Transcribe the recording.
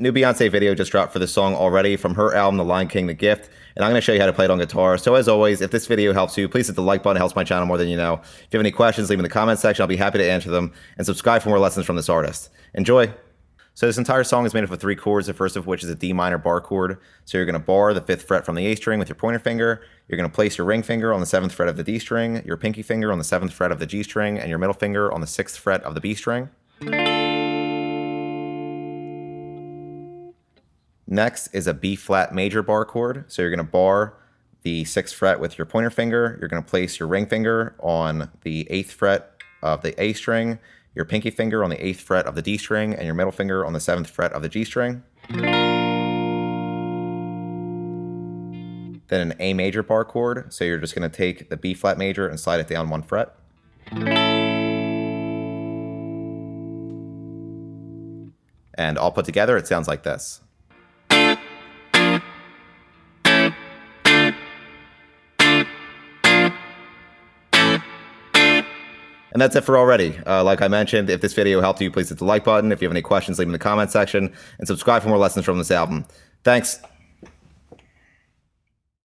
new Beyonce video just dropped for this song already from her album, The Lion King, The Gift, and I'm going to show you how to play it on guitar. So as always, if this video helps you, please hit the like button. It helps my channel more than you know. If you have any questions, leave them in the comment section. I'll be happy to answer them. And subscribe for more lessons from this artist. Enjoy. So this entire song is made up of 3 chords, the first of which is a D minor bar chord. So you're going to bar the 5th fret from the A string with your pointer finger. You're going to place your ring finger on the 7th fret of the D string, your pinky finger on the 7th fret of the G string, and your middle finger on the 6th fret of the B string. Next is a B flat major bar chord. So you're going to bar the 6th fret with your pointer finger. You're going to place your ring finger on the 8th fret of the A string, your pinky finger on the 8th fret of the D string, and your middle finger on the 7th fret of the G string. Then an A major bar chord. So you're just going to take the B flat major and slide it down 1 fret. And all put together, it sounds like this. And that's it for already. Like I mentioned, if this video helped you, please hit the like button. If you have any questions, leave them in the comment section. And subscribe for more lessons from this album. Thanks.